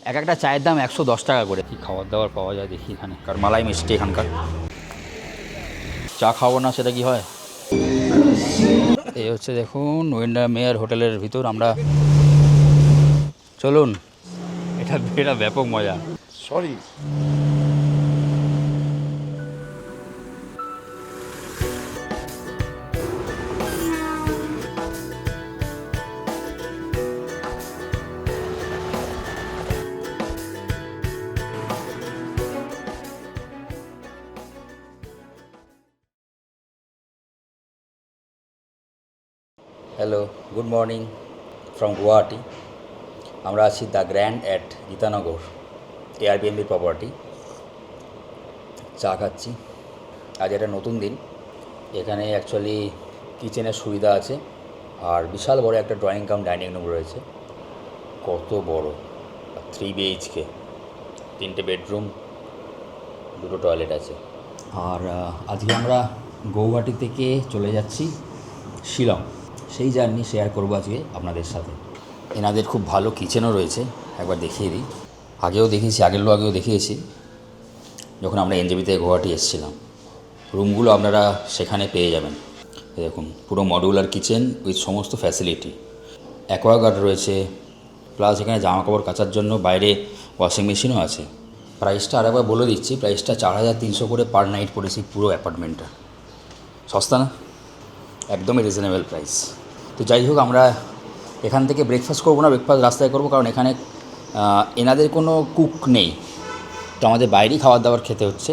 এক একটা চায়ের দাম 110 টাকা করে। কি খাবার দাবার পাওয়া যায় দেখি এখানে, কার মালাই মিষ্টি এখানকার। চা খাবো না সেটা কি হয়? এই হচ্ছে দেখুন উইন্ডারমেয়ার হোটেলের ভিতর আমরা, চলুন, এটা ব্যাপক মজা। Sorry, hello, good morning from Guwahati. আমরা আছি the Grand at Geetanagar, Airbnb property. চা খাচ্ছি। আজ একটা নতুন দিন। এখানে অ্যাকচুয়ালি কিচেনের সুবিধা আছে, আর বিশাল বড় একটা ড্রয়িং কাম ডাইনিং রুম রয়েছে। কত বড়! 3 BHK, 3টে বেডরুম, 2টো টয়লেট আছে। আর আজকে আমরা গৌহাটি থেকে চলে যাচ্ছি শিলং। সেই জার্নি শেয়ার করবো আজকে আপনাদের সাথে। এনাদের খুব ভালো কিচেনও রয়েছে, একবার দেখিয়ে দিই। আগেও দেখিয়েছি যখন আমরা এনজেপি থেকে গৌহাটি এসেছিলাম। রুমগুলো আপনারা সেখানে পেয়ে যাবেন। দেখুন, পুরো মডিউলার কিচেন উইথ সমস্ত ফ্যাসিলিটি। অ্যাকোয়াগার্ড রয়েছে, প্লাস এখানে জামাকাপড় কাচার জন্য বাইরে ওয়াশিং মেশিনও আছে। প্রাইসটা আরেকবার বলে দিচ্ছি, প্রাইসটা 4300 করে পার নাইট পড়েছি পুরো অ্যাপার্টমেন্টটা। সস্তা না? একদমই রিজনেবল প্রাইস। তো যাই হোক, আমরা এখান থেকে ব্রেকফাস্ট করবো না, ব্রেকফাস্ট রাস্তায় করবো, কারণ এখানে এনাদের কোনো কুক নেই। তো আমাদের বাইরেই খাবার দাবার খেতে হচ্ছে।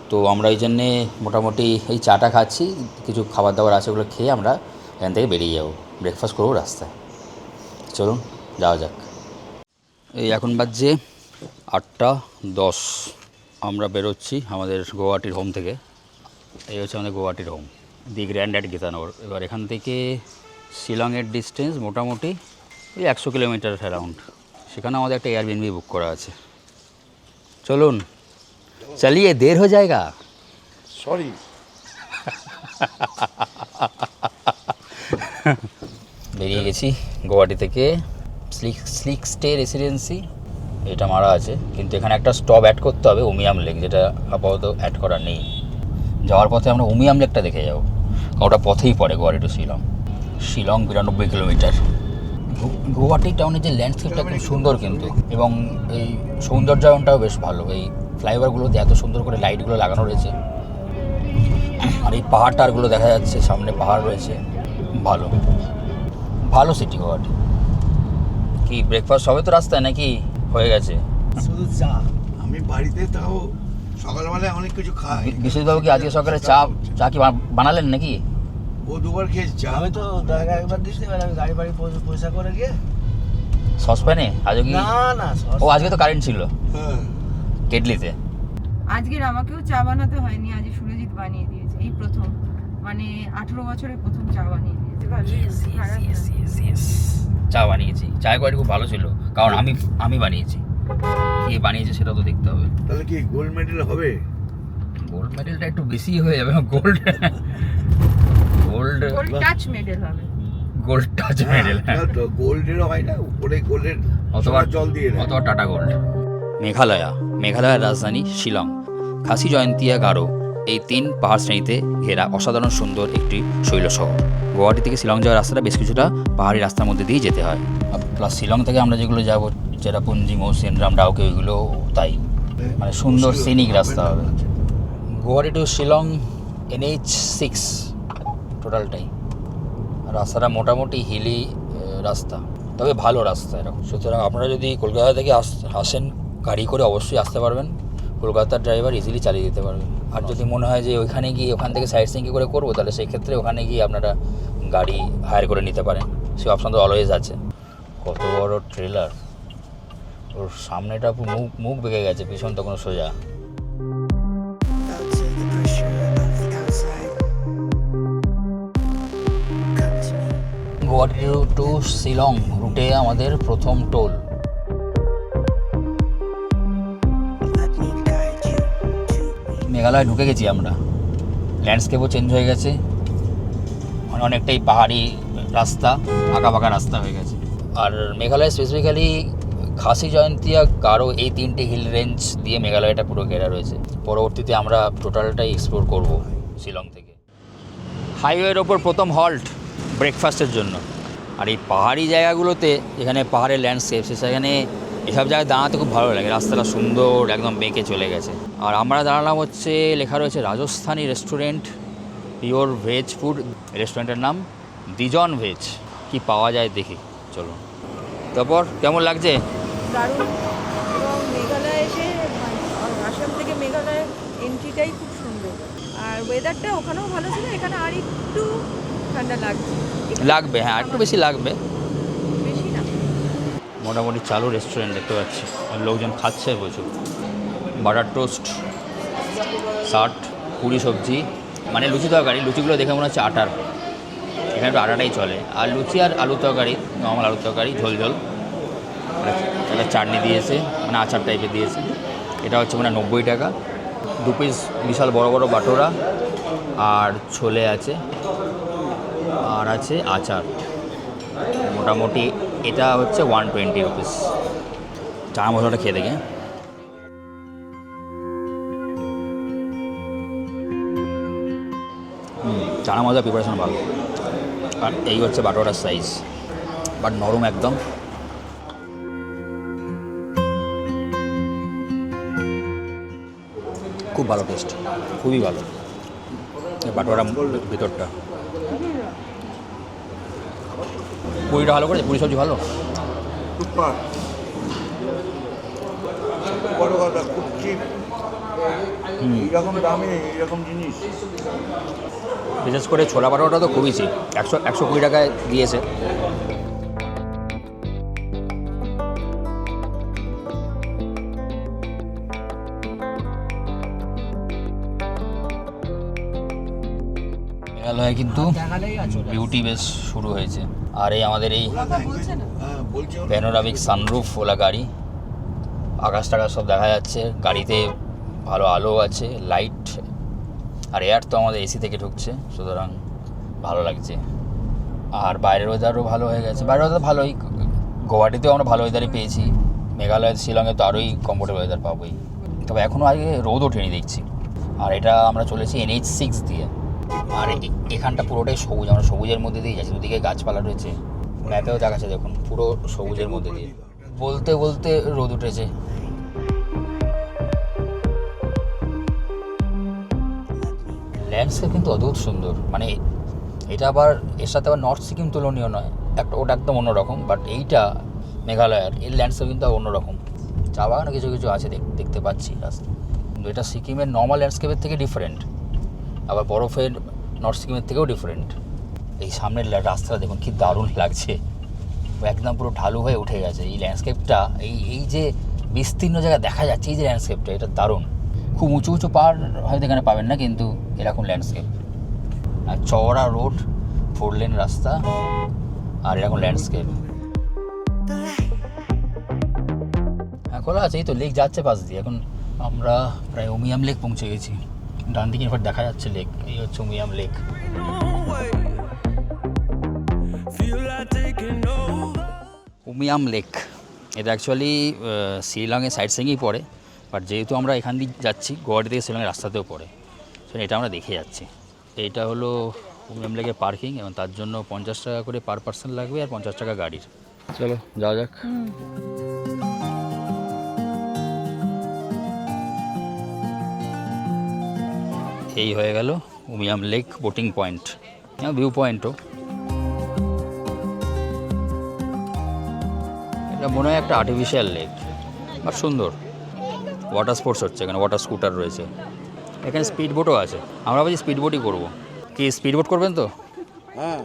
তো আমরা ওই জন্যে মোটামুটি এই চাটা খাচ্ছি, কিছু খাবার দাবার আছে ওগুলো খেয়ে আমরা এখান থেকে বেরিয়ে যাবো, ব্রেকফাস্ট করবো রাস্তায়। চলুন যাওয়া যাক। এই এখন বাজছে 8:10। আমরা বেরোচ্ছি আমাদের গৌহাটির হোম থেকে। এই হচ্ছে আমাদের গৌহাটির home, the grand at Gitanagar. এবার এখান থেকে শিলংয়ের ডিস্টেন্স মোটামুটি ওই 100 কিলোমিটার অ্যারাউন্ড। সেখানে আমাদের একটা এয়ারবিএনবি বুক করা আছে। চলুন চলিয়ে, দের হয়ে যায়গা। সরি। বেরিয়ে গেছি গৌহাটি থেকে। স্লিক স্টে রেসিডেন্সি এটা মারা আছে, কিন্তু এখানে একটা স্টপ অ্যাড করতে হবে, উমিয়াম লেক, যেটা আপাতত অ্যাড করা নেই। যাওয়ার পথে আমরা উমিয়াম লেকটা দেখে যাবো, কারণ ওটা পথেই পড়ে গৌহাটি টু শিলং। 92 কিলোমিটার। গৌহাটি টাউনের যে ল্যান্ডস্কেপটা খুব সুন্দর কিন্তু, এবং এই সৌন্দর্যায়নটাও বেশ ভালো। এই ফ্লাইওভারগুলোতে এত সুন্দর করে লাইটগুলো লাগানো রয়েছে, আর এই পাহাড় টাড়গুলো দেখা যাচ্ছে, সামনে পাহাড় রয়েছে। ভালো ভালো সিটি গৌহাটি। কি ব্রেকফাস্ট হবে তো রাস্তায়, নাকি হয়ে গেছে? শুধু চা। আমি বাড়িতে তাও সকালবেলায় অনেক কিছু খাই। বিশ্বজিৎবাবু কি আজকে সকালে চা কি বানালেন নাকি? ও দুবার খেয়েছি চা। আমি তো জায়গা একবার দিচ্ছি, আমি গাড়ি বাড়ি পয়সা করে গিয়ে সসপ্যানে আজও কি? না ও আজকে তো কারেন্ট ছিল হ্যাঁ, কেটলিতে। আজকের আমাকেও চা বানাতে হয়নি, আজ সুরজিৎ বানিয়ে দিয়েছে। এই প্রথম, মানে 18 বছরে প্রথম চা বানিয়ে দিয়েছে। চা বানিয়েছি, চায়ের কোয়ালিটি খুব ভালো ছিল, কারণ আমি বানিয়েছি। কে বানিয়েছে সেটা তো দেখতে হবে। তাহলে কি গোল্ড মেডেল হবে? গোল্ড মেডেলটা একটু বেশি হয়ে যাবে। গোল্ড টাচ মেডেল হবে। Gold touch medal. তো গোল্ডেরও হয় না, উপরে গোল্ডের অথবা জল দিয়ে দেয়। অথবা টাটা গোল্ড। মেঘালয়ের রাজধানী শিলং, খাসি জয়ন্তিয়া, গারো, এই 3 পাহাড় শ্রেণীতে ঘেরা অসাধারণ সুন্দর একটি শৈলশহর। গুয়াহাটি থেকে শিলং যাওয়ার রাস্তাটা বেশ কিছুটা পাহাড়ি রাস্তার মধ্যে দিয়ে যেতে হয়। প্লাস শিলং থেকে আমরা যেগুলো যাবো, চেরাপুঞ্জি, মৌসিনরাম, ডাউকে, ওইগুলো তাই, মানে সুন্দর সিনিক রাস্তা হবে। গুয়াহাটি টু শিলং NH6 টোটালটাই। রাস্তাটা মোটামুটি হিলি রাস্তা, তবে ভালো রাস্তা এরকম। সুতরাং আপনারা যদি কলকাতা থেকে আসেন গাড়ি করে, অবশ্যই আসতে পারবেন। কলকাতার ড্রাইভার ইজিলি চালিয়ে দিতে পারবেন। আর যদি মনে হয় যে ওইখানে গিয়ে ওখান থেকে সাইড সিইং করে করবো, তাহলে সেই ক্ষেত্রে ওখানে গিয়ে আপনারা গাড়ি হায়ার করে নিতে পারেন, সে অপশান তো অলওয়েজ আছে। কত বড় ট্রেলার! ওর সামনেটা মুখ বেঁকে গেছে, পিছন তো কোনো সোজা। গুয়াহাটি টু শিলং রুটে আমাদের প্রথম টোল। মেঘালয় ঢুকে গেছি আমরা। ল্যান্ডস্কেপও চেঞ্জ হয়ে গেছে, মানে অনেকটাই পাহাড়ি রাস্তা, আঁকা বাঁকা রাস্তা হয়ে গেছে। আর মেঘালয় স্পেসিফিক্যালি খাসি জয়ন্তিয়া, গারো, এই 3টে হিল রেঞ্জ দিয়ে মেঘালয়টা পুরো ঘেরা রয়েছে। পরবর্তীতে আমরা টোটালটাই এক্সপ্লোর করব শিলং থেকে। হাইওয়ের ওপর প্রথম হল্ট ব্রেকফাস্টের জন্য। আর এই পাহাড়ি জায়গাগুলোতে যেখানে পাহাড়ের ল্যান্ডস্কেপ, সেখানে এসব জায়গায় দাঁড়াতে খুব ভালো লাগে। রাস্তাটা সুন্দর, একদম বেঁকে চলে গেছে। আর আমরা দাঁড়ালাম হচ্ছে, লেখা রয়েছে Rajasthani restaurant, pure veg food. রেস্টুরেন্টের নাম দিজন ভেজ। কি পাওয়া যায় দেখি, চলো। তারপর কেমন লাগছে? দারুণ। এবং মেঘালয় এসে আসাম থেকে মেঘালয় এন্ট্রিটাই খুব সুন্দর। আর ওয়েদারটা ওখানেও ভালো ছিল, এখানে আর একটু ঠান্ডা লাগবে, হ্যাঁ একটু বেশি লাগবে, বেশি না। মোটামুটি চালু রেস্টুরেন্ট দেখতে পাচ্ছি, আর লোকজন খাচ্ছে প্রচুর। বাটার টোস্ট, 60, পুরি সবজি, মানে লুচি তরকারি। লুচিগুলো দেখে মনে হচ্ছে আটার, এখানে একটু আটাটাই চলে। আর লুচি আর আলু তরকারি, নর্মাল আলু তরকারি, ঝোল ঝোল। একটা চাটনি দিয়েছে, মানে আচার টাইপের দিয়েছে। এটা হচ্ছে মানে 90 টাকা। 2 পিস বিশাল বড় বড় বাটোরা, আর ছোলে আছে, আর আছে আচার। মোটামুটি এটা হচ্ছে 120 রুপিস। চা মশলাটা খেয়ে দেখে। চানা মশলা প্রিপারেশন ভালো। আর এই হচ্ছে বাটোরার সাইজ, বাট নরম একদম। খুব ভালো টেস্ট, খুবই ভালো। বাটোরা ভিতরটা, পুরিটা ভালো করেছে, পুরি সবজি ভালো। সুপার, বড় কথা, খুব চিপ। এইরকম দামে এইরকম জিনিস। বিশেষ করে ছোলা বাটোরাটা তো খুবই চিপ, 120 টাকায় দিয়েছে। মেঘালয়ে কিন্তু বিউটি বেশ শুরু হয়েছে। আর এই আমাদের এই প্যানোরামিক সানরুফ ওলা গাড়ি, আকাশ টাকাশ সব দেখা যাচ্ছে। গাড়িতে ভালো আলো আছে, লাইট, আর এয়ার তো আমাদের এসি থেকে ঢুকছে, সুতরাং ভালো লাগছে। আর বাইরের ওয়েদারও ভালো হয়ে গেছে। বাইরের ওয়েদার ভালোই, গুয়াহাটিতেও আমরা ভালো ওয়েদারই পেয়েছি। মেঘালয়, শিলংয়ে তো আরোই কমফোর্টেবল ওয়েদার পাবোই। তবে এখনও আগে রোদ ওঠেনি দেখছি। আর এটা আমরা চলেছি NH6 দিয়ে। আর এখানটা পুরোটাই সবুজ, আমরা সবুজের মধ্যে দিয়ে যাচ্ছি। দুদিকে গাছপালা রয়েছে, ম্যাপেও দেখাচ্ছে দেখুন, পুরো সবুজের মধ্যে দিয়ে। বলতে বলতে রোদ উঠেছে। ল্যান্ডস্কেপ কিন্তু অদ্ভুত সুন্দর। মানে এটা আবার এর সাথে আবার নর্থ সিকিম তুলনীয় নয়, ওটা একদম অন্যরকম। বাট এইটা মেঘালয়ের, এর ল্যান্ডস্কেপ কিন্তু অন্যরকম। চা বাগানও কিছু কিছু আছে দেখতে পাচ্ছি রাস্তা, কিন্তু এটা সিকিমের নর্মাল ল্যান্ডস্কেপের থেকে ডিফারেন্ট, আবার বরফের নর্থ সিকিমের থেকেও ডিফারেন্ট। এই সামনের রাস্তাটা দেখুন কি দারুণ লাগছে, একদম পুরো ঢালু হয়ে উঠে গেছে এই ল্যান্ডস্কেপটা। এই যে বিস্তীর্ণ জায়গা দেখা যাচ্ছে, এই যে ল্যান্ডস্কেপটা, এটা দারুণ। খুব উঁচু উঁচু পাহাড় হয়তো এখানে পাবেন না, কিন্তু এরকম ল্যান্ডস্কেপ। আর চওড়া রোড, 4 লেন রাস্তা, আর এরকম ল্যান্ডস্কেপ। খোলা আছে, এই তো লেক যাচ্ছে পাশ দিয়ে। এখন আমরা প্রায় উমিয়াম লেক পৌঁছে গেছি। ডান দিকে এবার দেখা যাচ্ছে লেক, এই হচ্ছে উমিয়াম লেক। উমিয়াম লেক এটা অ্যাকচুয়ালি শিলংয়ের সাইড সিইংই পড়ে, বাট যেহেতু আমরা এখান দিয়ে যাচ্ছি, গুয়াহাটি থেকে শিলংয়ের রাস্তাতেও পড়ে, সো এটা আমরা দেখে যাচ্ছি। এইটা হলো উমিয়াম লেকের পার্কিং, এবং তার জন্য 50 টাকা করে পার পার্সন লাগবে, আর 50 টাকা গাড়ির। চলো যাওয়া যাক। এই হয়ে গেল Umiam lake boating point, view পয়েন্টও। এটা মনে হয় একটা আর্টিফিশিয়াল লেক, বাট সুন্দর। ওয়াটার স্পোর্টস হচ্ছে এখানে, ওয়াটার স্কুটার রয়েছে, এখানে স্পিড বোটও আছে। আমরা ভাবছি স্পিড বোটই করবো। কি স্পিড বোট করবেন তো? হ্যাঁ,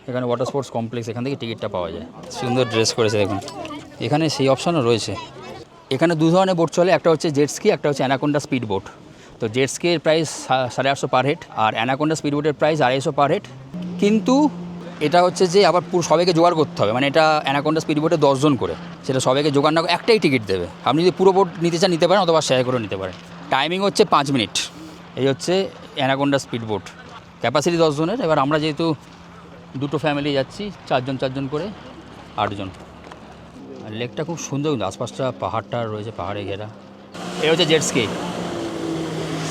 এখানে ওয়াটার স্পোর্টস কমপ্লেক্স, এখান থেকে টিকিটটা পাওয়া যায়। সুন্দর ড্রেস করেছে দেখুন, এখানে সেই অপশানও রয়েছে। এখানে 2 ধরনের বোট চলে, একটা হচ্ছে জেট স্কি, একটা হচ্ছে অ্যানাকোন্ডা স্পিড বোট। তো জেট স্কির প্রাইস 850 পার হেড, আর অ্যানাকোন্ডা স্পিড বোটের প্রাইস 250 পার হেড। কিন্তু এটা হচ্ছে যে আবার পুরো সবাইকে জোগাড় করতে হবে, মানে এটা অ্যানাকোন্ডা স্পিড বোটে 10 জন করে, সেটা সবাইকে জোগাড় না করে একটাই টিকিট দেবে। আপনি যদি পুরো বোট নিতে চান নিতে পারেন, অথবা শেয়ার করে নিতে পারেন। টাইমিং হচ্ছে 5 মিনিট। এই হচ্ছে অ্যানাকোন্ডা স্পিড বোট, ক্যাপাসিটি 10 জনের। এবার আমরা যেহেতু 2টো ফ্যামিলি যাচ্ছি, 4 জন করে, 8 জন। আর লেকটা খুব সুন্দর, কিন্তু আশপাশটা পাহাড়টা রয়েছে, পাহাড়ে ঘেরা। এটা হচ্ছে jet ski,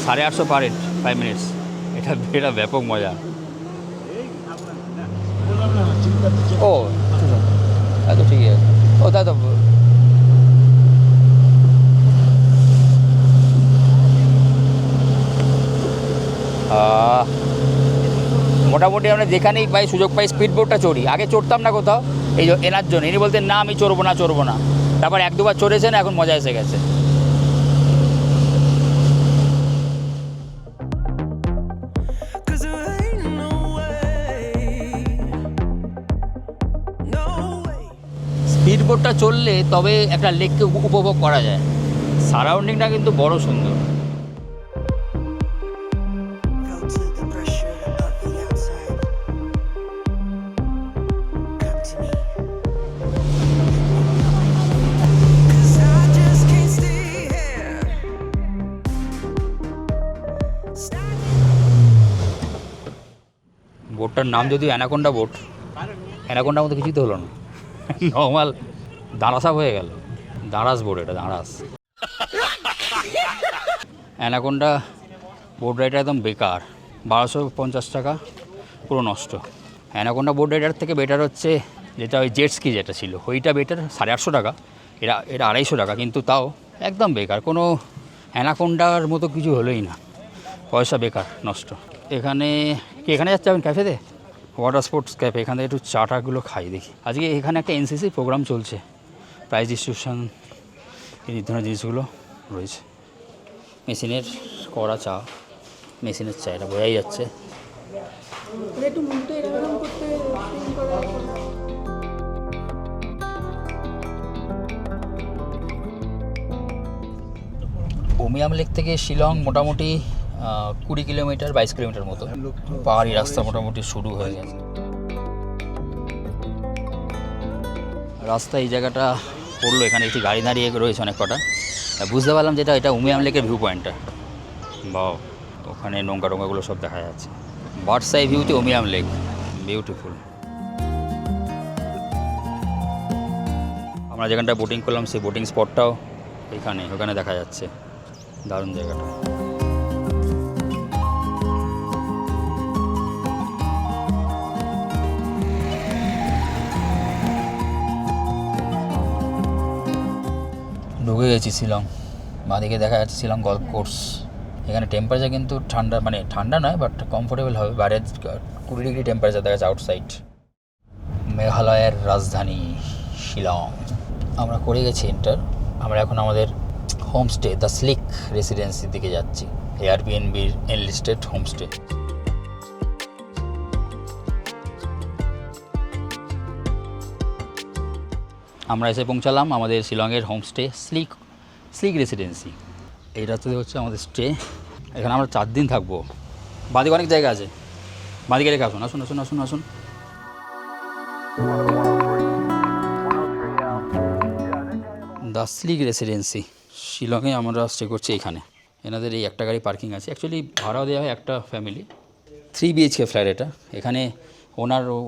850 per head, 5 minutes. এটা ব্যাপক মজা। ও তো ঠিকই আছে। ও তাই তো মোটামুটি আমরা যেখানেই পাই সুযোগ পাই স্পিড বোটটা চড়ি। আগে চড়তাম না কোথাও, এই এনার জন্য। ইনি বলতেন না আমি চড়বো না। তারপর 1-2 বার চড়েছেন, এখন মজা এসে গেছে। স্পিড বোটটা চললে তবে একটা লেককে উপভোগ করা যায়। সারাউন্ডিংটা কিন্তু বড় সুন্দর। Felt to the pressure of the outside. Come to me. 'Cause I just can't stay here. বোটটার নাম যদিও অ্যানাকোন্ডা বোট, অ্যানাকোন্ডার মতো কিছুই তো হলো না, নর্মাল দাঁড়াসাপ হয়ে গেল। দাঁড়াস বোট, এটা দাঁড়াস। অ্যানাকোন্ডা বোট রাইডটা একদম বেকার, 1250 টাকা পুরো নষ্ট। অ্যানাকোন্ডা বোট রাইডার থেকে বেটার হচ্ছে যেটা ওই জেট স্কি যেটা ছিল, ওইটা বেটার, 850 টাকা। এটা 250 টাকা, কিন্তু তাও একদম বেকার। কোনো অ্যানাকোন্ডার মতো কিছু হলোই না, পয়সা বেকার নষ্ট। এখানে যাচ্ছে আপনি ক্যাফেতে, ওয়াটার স্পোর্টস ক্যাফে। এখান থেকে একটু চাটাগুলো খাই দেখি। আজকে এখানে একটা এনসিসি প্রোগ্রাম চলছে, প্রাইজ ডিস্ট্রিবিউশন, এই ধরনের জিনিসগুলো রয়েছে। মেশিনের করা চা, মেশিনের চা, এটা বোঝাই যাচ্ছে। একটু মুখটা এরকম করতে উমিয়াম লেক থেকে শিলং মোটামুটি 20 কিলোমিটার, 22 কিলোমিটার মতো। পাহাড়ি রাস্তা মোটামুটি শুরু হয়ে গেছে। রাস্তা এই জায়গাটা পড়লো, এখানে একটি গাড়ি দাঁড়িয়ে রয়েছে অনেক কটা। বুঝতে পারলাম যেটা এটা উমিয়াম লেকের ভিউ পয়েন্টটা। বা ওখানে নৌকাগুলো সব দেখা যাচ্ছে। বার্ডস আই ভিউতে উমিয়াম লেক, বিউটিফুল। আমরা যেখানটা বোটিং করলাম সেই বোটিং স্পটটাও ওখানে দেখা যাচ্ছে। দারুণ জায়গাটা। ঢুকে গেছি শিলং। বাঁদিকে দেখা যাচ্ছে শিলং গল্ফ কোর্স। এখানে টেম্পারেচার কিন্তু ঠান্ডা, মানে ঠান্ডা নয়, বাট কমফোর্টেবল হবে। বাইরে 20 ডিগ্রি টেম্পারেচার দেখা যাচ্ছে আউটসাইড। মেঘালয়ের রাজধানী শিলং আমরা করে গেছি এন্টার। আমরা এখন আমাদের হোমস্টে দ্য স্লিক রেসিডেন্সির দিকে যাচ্ছি, এয়ারবিএনবির এনলিস্টেড হোমস্টে। আমরা এসে পৌঁছালাম আমাদের শিলংয়ের হোমস্টে স্লিক রেসিডেন্সি। এই রাস্তাতে হচ্ছে আমাদের স্টে। এখানে আমরা 4 দিন থাকবো। বাঁদিকে অনেক জায়গা আছে, বাঁদিকে রেখে আসুন। দ্য স্লিক রেসিডেন্সি শিলংয়ে আমরা স্টে করছি এখানে। এনাদের এই একটা গাড়ি পার্কিং আছে। অ্যাকচুয়ালি ভাড়াও দেওয়া হয় একটা ফ্যামিলি, 3 BHK ফ্ল্যাট এটা। এখানে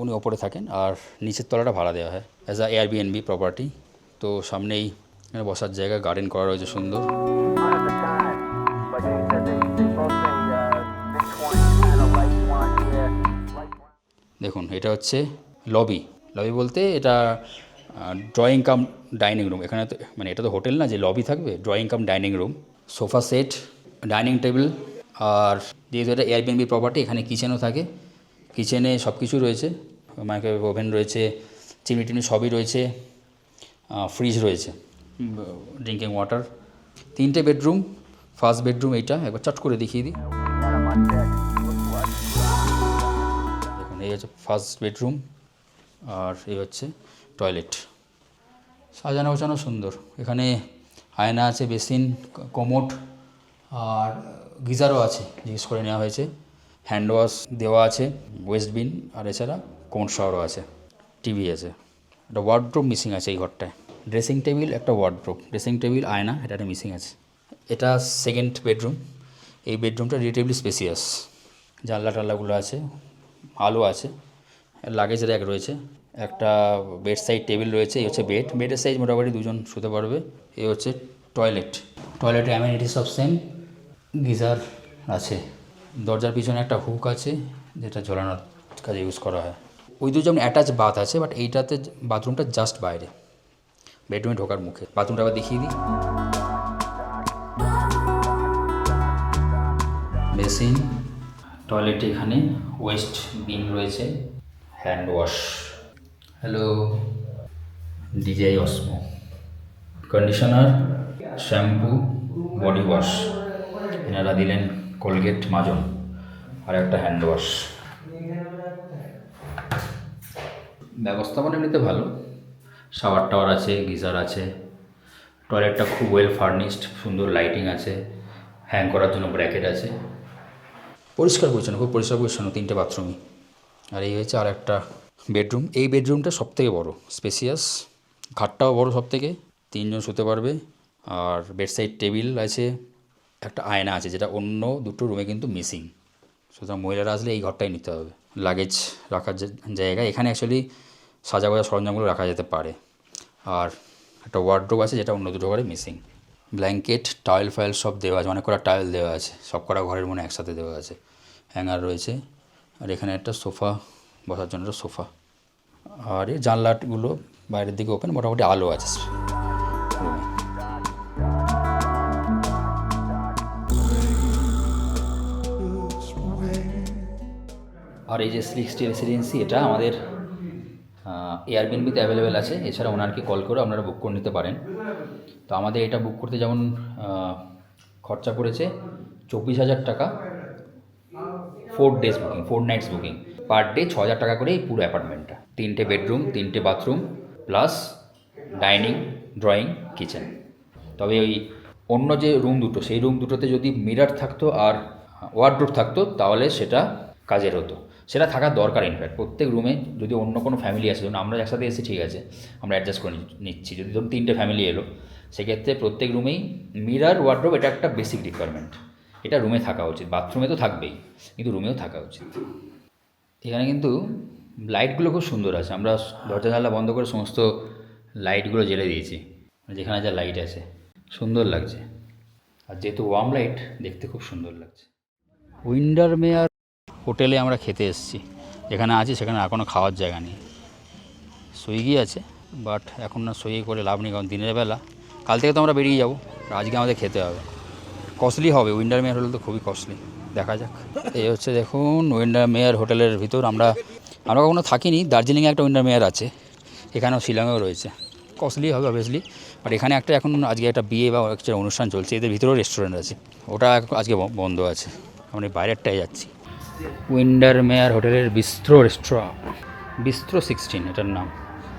উনি ওপরে থাকেন, আর নিচের তলাটা ভাড়া দেওয়া হয় অ্যাজ আ এয়ারবিএনবি প্রপার্টি। তো সামনেই এখানে বসার জায়গা, গার্ডেন করা রয়েছে সুন্দর। দেখুন এটা হচ্ছে লবি বলতে এটা ড্রয়িং কাম ডাইনিং রুম। এখানে তো মানে এটা তো হোটেল না যে লবি থাকবে, drawing cum dining room, sofa set, dining table. আর যেহেতু এটা এয়ারবিএনবি প্রপার্টি, এখানে কিচেনও থাকে। কিচেনে সব কিছু রয়েছে, মাইক্রোওয়েভ ওভেন রয়েছে, চিমনি সবই রয়েছে, ফ্রিজ রয়েছে, ড্রিঙ্কিং ওয়াটার। 3টে বেডরুম, ফার্স্ট বেডরুম এইটা একবার চট করে দেখিয়ে দিই। দেখুন এই হচ্ছে ফার্স্ট বেডরুম, আর এই হচ্ছে টয়লেট। সাজানো গোছানো সুন্দর। এখানে আয়না আছে, বেসিন, কোমোড, আর গিজারও আছে, জিজ্ঞেস করে নেওয়া হয়েছে। হ্যান্ড ওয়াশ দেওয়া আছে, ওয়েস্ট বিন, আর এছাড়া কোমোড শাওয়ারও আছে, টিভি আছে। একটা ওয়ার্ডরোব মিসিং আছে এই ঘরটায়। ড্রেসিং টেবিল, একটা ওয়ার্ডরোব, ড্রেসিং টেবিল, আয়না, এটা একটা মিসিং আছে। এটা সেকেন্ড বেডরুম। এই বেডরুমটা রিলেটিভলি স্পেসিয়াস, জানলা টাল্লাগুলো আছে, আলো আছে, লাগেজ র্যাক রয়েছে। একটা বেড সাইড টেবিল রয়েছে, এই হচ্ছে বেড, বেডের সাইজ মোটামুটি দুজন শুতে পারবে। এই হচ্ছে টয়লেট, টয়লেটে অ্যামেনিটি সব সেম, গিজার আছে, দরজার পিছনে একটা হুক আছে যেটা ঝোলানোর কাজে ইউজ করা হয়। ওই দুজন অ্যাটাচ বাথ আছে, বাট এইটাতে বাথরুমটা জাস্ট বাইরে, বেডরুমে ঢোকার মুখে। বাথরুমটা আবার দেখিয়ে দিই, বেসিন, টয়লেটে এখানে ওয়েস্ট বিন রয়েছে, hand wash, hello ডিজাই অসমো, conditioner, shampoo, body wash, এনারা দিলেন কোলগেট মাজন আর একটা হ্যান্ড ওয়াশ। ব্যবস্থাপনা এমনিতে ভালো, শাওয়ার টাওয়ার আছে, গিজার আছে, টয়লেটটা খুব ওয়েল ফার্নিশড, সুন্দর লাইটিং আছে, হ্যাং করার জন্য ব্র্যাকেট আছে, পরিষ্কার পরিচ্ছন্ন, খুব পরিষ্কার পরিচ্ছন্ন, 3টে বাথরুমই। আর এই হচ্ছে আর একটা বেডরুম, এই বেডরুমটা সবথেকে বড়, স্পেসিয়াস, খাটটাও বড় সব থেকে, 3 জন শুতে পারবে। আর বেডসাইড টেবিল আছে, একটা আয়না আছে যেটা অন্য দুটো রুমে কিন্তু মিসিং, সুতরাং মহিলারা আসলে এই ঘরটাই নিতে হবে। লাগেজ রাখার জায়গা, এখানে অ্যাকচুয়ালি সাজা গোজা সরঞ্জামগুলো রাখা যেতে পারে। আর একটা ওয়ার্ডরোব আছে যেটা অন্য দুটো ঘরে মিসিং। ব্ল্যাঙ্কেট, টাওয়েল ফাইল সব দেওয়া আছে, অনেক কটা টাওয়েল দেওয়া আছে, সব কটা ঘরের মনে একসাথে দেওয়া আছে, হ্যাঙ্গার রয়েছে। আর এখানে একটা সোফা, বসার জন্য একটা সোফা। আর এই জানলাগুলো বাইরের দিকে ওপেন, মোটামুটি আলো আছে রুমে। আর এই যে 60 রেসিডেন্সি, এটা আমাদের এয়ারবিএনবিতে অ্যাভেলেবেল আছে, এছাড়া ওনারকে কল করে আপনারা বুক করে নিতে পারেন। তো আমাদের এটা বুক করতে যেমন খরচা পড়েছে 24,000 টাকা, 4 days booking, 4 nights booking, per day 6,000 টাকা করে এই পুরো অ্যাপার্টমেন্টটা, 3টে বেডরুম, 3টে bathroom, plus dining, drawing, kitchen. তবে ওই অন্য যে রুম দুটো, সেই রুম দুটোতে যদি মিরার থাকতো আর ওয়ার্ডরোব থাকতো তাহলে সেটা কাজের হতো, সেটা থাকার দরকার। ইনফ্যাক্ট প্রত্যেক রুমে যদি অন্য কোনো ফ্যামিলি আসে, ধরুন আমরা একসাথে এসে ঠিক আছে আমরা অ্যাডজাস্ট করে নিচ্ছি, যদি ধরুন 3টে ফ্যামিলি এলো, সেক্ষেত্রে প্রত্যেক রুমেই মিরার, ওয়ার্ডরোব এটা একটা বেসিক রিকোয়ারমেন্ট, এটা রুমে থাকা উচিত। বাথরুমে তো থাকবেই, কিন্তু রুমেও থাকা উচিত। এখানে কিন্তু লাইটগুলো খুব সুন্দর আছে, আমরা দরজা জানলা বন্ধ করে সমস্ত লাইটগুলো জ্বেলে দিয়েছি, যেখানে যা লাইট আছে সুন্দর লাগছে। আর যেহেতু ওয়ার্ম লাইট, দেখতে খুব সুন্দর লাগছে। উইন্ডারমেয়ার হোটেলে আমরা খেতে এসেছি, যেখানে আছি সেখানে আর কোনো খাওয়ার জায়গা নেই। সুইগি আছে, বাট এখন না সুইগি করে লাভ নেই, কারণ দিনের বেলা, কাল থেকে তো আমরা বেরিয়ে যাবো, আজকে আমাদের খেতে হবে। কস্টলি হবে, উইন্ডারমেয়ার হোটেল তো খুবই কস্টলি, দেখা যাক। এই হচ্ছে দেখুন উইন্ডারমেয়ার হোটেলের ভিতর, আমরা কখনো থাকিনি, দার্জিলিংয়ে একটা উইন্ডারমেয়ার আছে, এখানেও শিলংয়েও রয়েছে, কস্টলি হবে অবভিয়াসলি। বাট এখানে একটা এখন আজকে একটা বিয়ে বা একটা অনুষ্ঠান চলছে, এদের ভিতরেও রেস্টুরেন্ট আছে, ওটা আজকে বন্ধ আছে, আমরা বাইরেরটাই যাচ্ছি। উইন্ডারমেয়ার হোটেলের বিস্ট্রো রেস্টুরেন্ট, বিস্ট্রো 16 এটার নাম।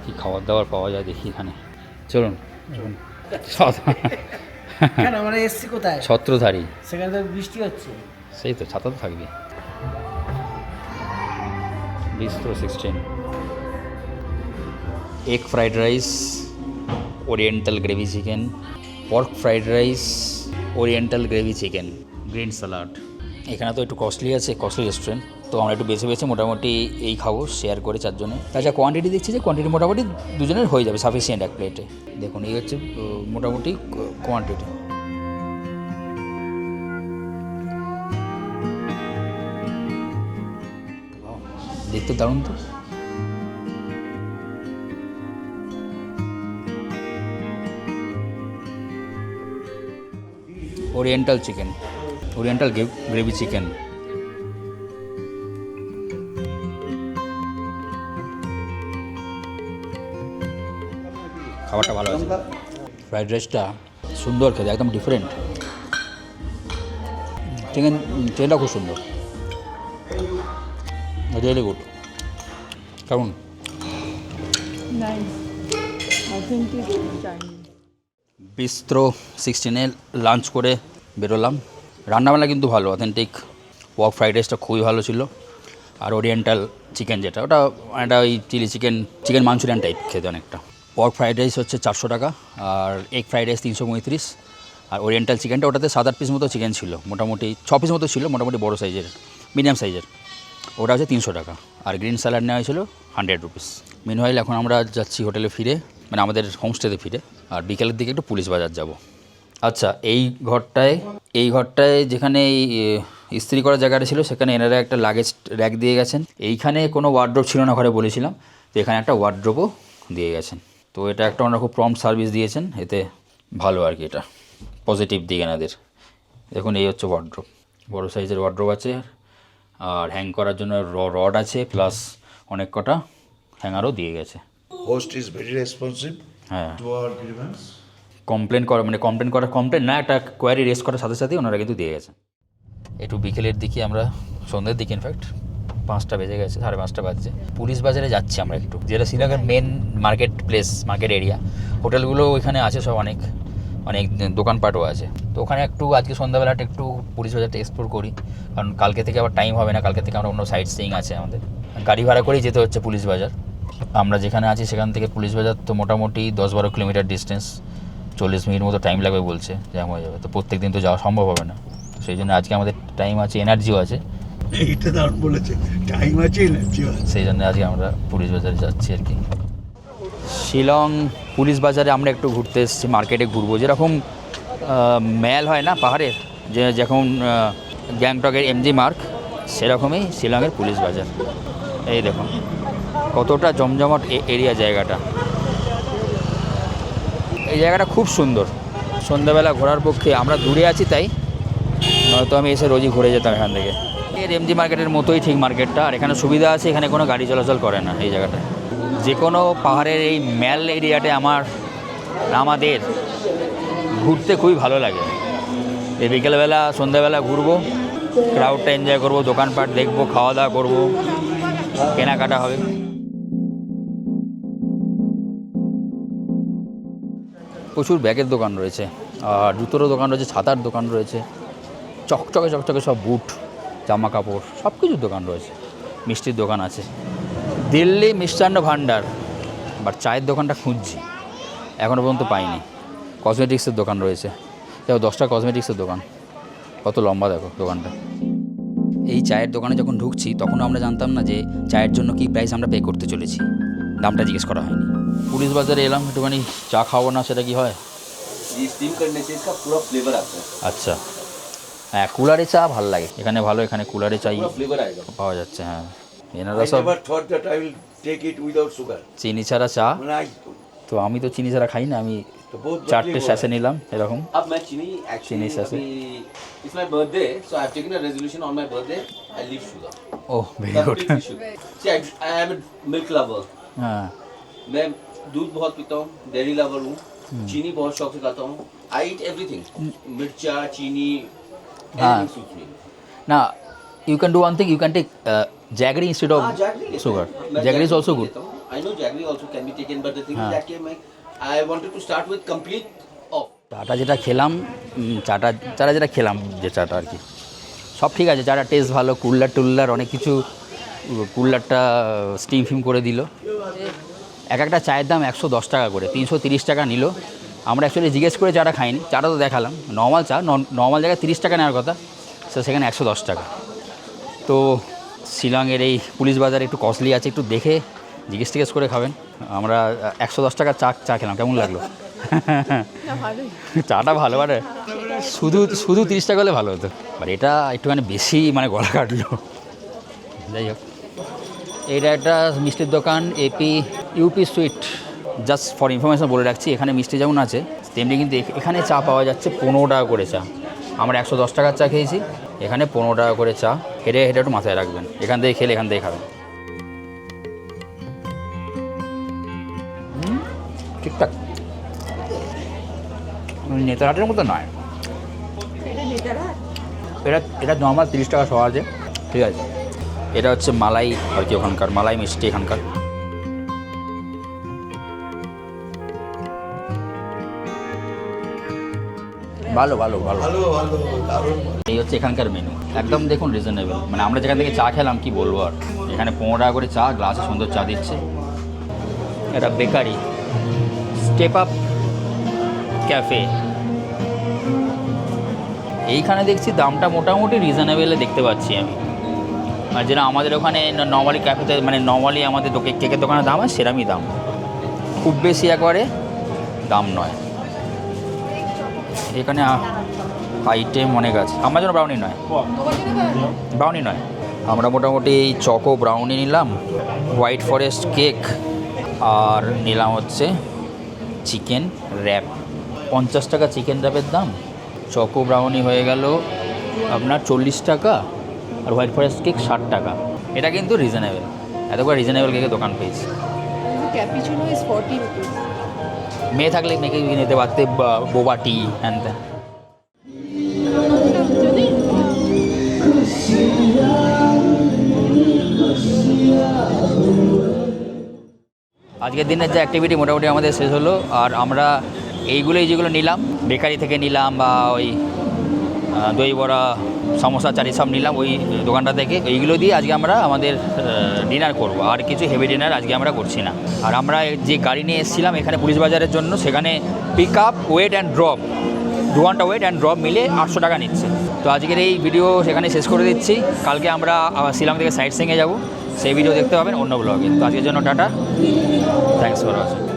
কি খাবার দাবার পাওয়া যায় দেখি এখানে, চলুন। কেন আমরা এসছি কোথায়? ছত্রধারী, সেখানে তো বৃষ্টি হচ্ছে। সেই তো ছাতা তো থাকবে। Bistro 16, egg fried rice, oriental gravy chicken, pork fried rice, oriental gravy chicken, green salad. এখানে তো একটু কস্টলি আছে, কস্টলি রেস্টুরেন্ট, তো আমরা একটু বেছে বেছে মোটামুটি এই খাবো শেয়ার করে 4 জনে। তাছাড়া কোয়ান্টিটি দেখছি যে কোয়ান্টিটি মোটামুটি 2 জনের হয়ে যাবে, সাফিসিয়েন্ট এক প্লেটে। দেখুন এই হচ্ছে মোটামুটি কোয়ান্টিটি। দেখতে দারুণ তো। Oriental chicken, oriental gravy chicken, খাবারটা ভালো আছে। ফ্রাইড রাইসটা সুন্দর খেতে, একদম ডিফারেন্ট। চিকেনটা খুব সুন্দর, রিয়েলি গুড। কেমন? বিস্ট্রো 16-এ লাঞ্চ করে বেরোলাম। রান্নাবান্না কিন্তু ভালো, অথেন্টিক। পর্ক ফ্রাইড রাইসটা খুবই ভালো ছিল, আর ওরিয়েন্টাল চিকেন যেটা, ওটা একটা ওই চিলি চিকেন মাঞ্চুরিয়ান টাইপ খেতে অনেকটা। পর্ক ফ্রাইড রাইস হচ্ছে 400 টাকা, আর এগ ফ্রাইড রাইস 335, আর ওরিয়েন্টাল চিকেনটা ওটাতে 7-8 পিস মতো চিকেন ছিল, মোটামুটি 6 পিস মতো ছিল, মোটামুটি বড়ো সাইজের, মিডিয়াম সাইজের, ওটা হচ্ছে 300 টাকা। আর গ্রিন স্যালাড নেওয়া হয়েছিল 100 রুপিস। মিনওয়াইল এখন আমরা যাচ্ছি হোটেলে ফিরে, মানে আমাদের হোমস্টেতে ফিরে, আর বিকেলের দিকে একটু পুলিশ বাজার যাব। আচ্ছা, এই ঘরটায় যেখানে ইস্ত্রি করার জায়গাটা ছিল সেখানে এনারা একটা লাগেজ র্যাক দিয়ে গেছেন। এইখানে কোনো ওয়ার্ড্রোব ছিল না ঘরে বলেছিলাম, তো এখানে একটা ওয়ার্ড্রোবও দিয়ে গেছেন। তো এটা একটা ওনারা খুব প্রম্পট সার্ভিস দিয়েছেন, এতে ভালো আর কি, এটা পজিটিভ দিক এনাদের। দেখুন এই হচ্ছে ওয়ার্ড্রোব, বড় সাইজের ওয়ার্ড্রোব আছে, আর হ্যাং করার জন্য রড আছে, প্লাস অনেক কটা হ্যাঙ্গারও দিয়ে গেছে। হোস্ট ইজ ভেরি রেসপন্সিভ হ্যাঁ, টু আওয়ার গ্রিভেন্স। কমপ্লেন না, একটা কোয়ারি রেজ করার সাথে সাথেই ওনারা কিন্তু দিয়ে গেছে। একটু বিকেলের দিকে আমরা, সন্ধ্যের দিকে ইনফ্যাক্ট 5টা বেজে গেছে, 5:30 বাজছে। পুলিশ বাজারে যাচ্ছি আমরা একটু, যেটা শিলংয়ের মেন মার্কেট এরিয়া। হোটেলগুলো ওইখানে আছে সব, অনেক দোকানপাটও আছে। তো ওখানে একটু আজকে সন্ধ্যাবেলাটা একটু পুলিশ বাজারটা এক্সপ্লোর করি, কারণ কালকে থেকে আবার টাইম হবে না, কালকে থেকে আমরা অন্য সাইট সিইং আছে আমাদের। গাড়ি ভাড়া করেই যেতে হচ্ছে পুলিশ বাজার। আমরা যেখানে আছি সেখান থেকে পুলিশ বাজার তো মোটামুটি 10-12 কিলোমিটার ডিস্টেন্স, 40 মিনিট মতো টাইম লাগবে বলছে, জ্যাম হয়ে যাবে। তো প্রত্যেক দিন তো যাওয়া সম্ভব হবে না, সেই জন্য আজকে আমাদের টাইম আছে, এনার্জিও আছে, এইটা দারুণ বলেছে, টাইম আছে, এনার্জি আছে। সেই জন্য আজকে আমরা পুলিশ বাজারে যাচ্ছি আর কি। শিলং পুলিশ বাজারে আমরা একটু ঘুরতে এসেছি, মার্কেটে ঘুরবো। যেরকম ম্যাল হয় না পাহাড়ের, যখন গ্যাংটকের এমজি মার্ক, সেরকমই শিলংয়ের পুলিশ বাজার। এই দেখুন কতটা জমজমাট এরিয়া জায়গাটা। এই জায়গাটা খুব সুন্দর, সন্ধ্যাবেলা ঘোরার পক্ষে। আমরা দূরে আছি তাই, নয়তো আমি এসে রোজই ঘুরে যেতাম এখান থেকে। এর এমজি মার্কেটের মতোই ঠিক মার্কেটটা, আর এখানে সুবিধা আছে, এখানে কোনো গাড়ি চলাচল করে না এই জায়গাটা। যে কোনো পাহাড়ের এই ম্যাল এরিয়াতে আমাদের ঘুরতে খুবই ভালো লাগে। এই বিকেলবেলা সন্ধ্যাবেলা ঘুরবো, ক্রাউডটা এনজয় করবো, দোকানপাট দেখবো, খাওয়া দাওয়া করবো, কেনাকাটা হবে। প্রচুর ব্যাগের দোকান রয়েছে, আর জুতোরও দোকান রয়েছে, ছাতার দোকান রয়েছে, চকচকে সব বুট, জামা কাপড়, সব কিছুর দোকান রয়েছে। মিষ্টির দোকান আছে, দিল্লি মিষ্টান্ন ভাণ্ডার। বাট চায়ের দোকানটা খুঁজছি, এখনও পর্যন্ত পাইনি। কসমেটিক্সের দোকান রয়েছে, দেখো 10টা কসমেটিক্সের দোকান, কত লম্বা দেখো দোকানটা। এই চায়ের দোকানে যখন ঢুকছি তখন আমরা জানতাম না যে চায়ের জন্য কী প্রাইস আমরা পে করতে চলেছি, দামটা জিজ্ঞেস করা হয়নি। পুলিশ বাজারে এলাম, একটুখানি চা খাবো না, সেটা কি হয়? स्टीम करने से इसका पूरा फ्लेवर आता है, আচ্ছা, হ্যাঁ কুলারে চা ভালো লাগে, এখানে ভালো, এখানে কুলারে চাই पूरा फ्लेवर आएगा। পাওয়া যাচ্ছে। হ্যাঁ, এনারা I সব never thought that I will take it without sugar. চিনি ছাড়া চা। When I তো আমি তো চিনি ছাড়া খাই না, আমি তো বহুত 4টে স্যাশে নিলাম এরকম। अब मैं चीनी एक्चुअली चीनी से अभी it's my birthday, so I have taken a resolution on my birthday I leave sugar. Oh very good. See I am a milk lover, হ্যাঁ, मैं दूध बहुत पीता हूँ, डेयरी लवर हूँ, चीनी बहुत शौक से खाता हूँ, आई ईट एवरीथिंग, मिर्चा चीनी, हाँ। Anything suits me. না you can do one thing, you can take jaggery instead of sugar. Jaggery is also good. I know jaggery also can be taken, but the thing हाँ. is that I wanted to start with complete off. চাটা যেটা খেলাম, চাটা যেটা খেলাম, যে চাটা আর কি সব ঠিক আছে, চাটা টেস্ট ভালো, কুল্লার অনেক কিছু, কুল্লারটা স্টিম ফিম করে দিল। একটা চায়ের দাম 110 টাকা করে, 330 টাকা নিল। আমরা অ্যাকচুয়ালি জিজ্ঞেস করে চাটা খাইনি, চাটা তো দেখালাম নর্মাল চা, নর্মাল জায়গায় 30 টাকা নেওয়ার কথা, সেখানে 110 টাকা। তো শিলংয়ের এই পুলিশ বাজারে একটু কস্টলি আছে, একটু দেখে জিজ্ঞেস করে খাবেন। আমরা 110 টাকার চা খেলাম, কেমন লাগলো? চাটা ভালো, মানে শুধু 30 টাকা হলে ভালো হতো, বাট এটা একটুখানি বেশি, মানে গলা কাটলো। যাই হোক, এটা একটা মিষ্টির দোকান, UP sweet. Just for information বলে রাখছি, এখানে মিষ্টি যেমন আছে তেমনি কিন্তু এখানে চা পাওয়া যাচ্ছে 15 টাকা করে চা। আমরা 110 টাকার চা খেয়েছি, এখানে 15 টাকা করে চা। এটা একটু মাথায় রাখবেন, এখান থেকে খেলে এখান থেকে খাবেন। ঠিকঠাক, নেতারহাটের মতো নয় এটা নর্মাল 30 টাকা সহ আছে, ঠিক আছে। এটা হচ্ছে মালাই আর কি, ওখানকার মালাই মিষ্টি এখানকার। ভালো দারুণ। এই হচ্ছে এখানকার মেনু, একদম দেখুন রিজনেবল। মানে আমরা যেখান থেকে চা খেলাম কি বলবো আর, এখানে 15 টাকা করে চা, গ্লাসে সুন্দর চা দিচ্ছে। এটা বেকারি, স্টেপ আপ ক্যাফে। এইখানে দেখছি দামটা মোটামুটি রিজনেবলে দেখতে পাচ্ছি আমি, আর যেটা আমাদের ওখানে নর্মালি ক্যাফেতে মানে নর্মালি আমাদের কেকের দোকানের দাম হয় সেরকমই দাম, খুব বেশি একবারে দাম নয়। এখানে আইটেম অনেক আছে। আমার জন্য ব্রাউনি নয়, ব্রাউনি নয়। আমরা মোটামুটি এই চকো ব্রাউনি নিলাম, হোয়াইট ফরেস্ট কেক, আর নিলাম হচ্ছে চিকেন র্যাপ। 50 টাকা চিকেন র্যাপের দাম। চকো ব্রাউনি হয়ে গেল আপনার 40 টাকা, আর হোয়াইট ফরেস্ট কেক 60 টাকা। এটা কিন্তু রিজনেবল, এত করে রিজনেবল কেকের দোকান পেয়েছি। Cappuccino is 40 rupees. মেয়ে থাকলে মেয়েকে নিতে পারতে, বোবা টি হ্যান ত্যান। আজকের দিনের যে অ্যাক্টিভিটি মোটামুটি আমাদের শেষ হলো। আর আমরা এইগুলোই যেগুলো নিলাম, বেকারি থেকে নিলাম বা ওই দই বড়া, সমোসা, চারি সব নিলাম ওই দোকানটা থেকে, এইগুলো দিয়ে আজকে আমরা আমাদের ডিনার করব। আর কিছু হেভি ডিনার আজকে আমরা করছি না। আর আমরা যে গাড়ি নিয়ে এসেছিলাম এখানে পুলিশ বাজারের জন্য, সেখানে pick up, wait and drop, 2 ঘন্টা ওয়েট অ্যান্ড ড্রপ মিলে 800 টাকা নিচ্ছে। তো আজকের এই ভিডিও সেখানে শেষ করে দিচ্ছি। কালকে আমরা শিলং থেকে সাইট সিংয়ে যাব, সেই ভিডিও দেখতে পাবেন অন্য ব্লগে। তো আজকের জন্য টাটা, থ্যাংকস ফর ওয়াচিং।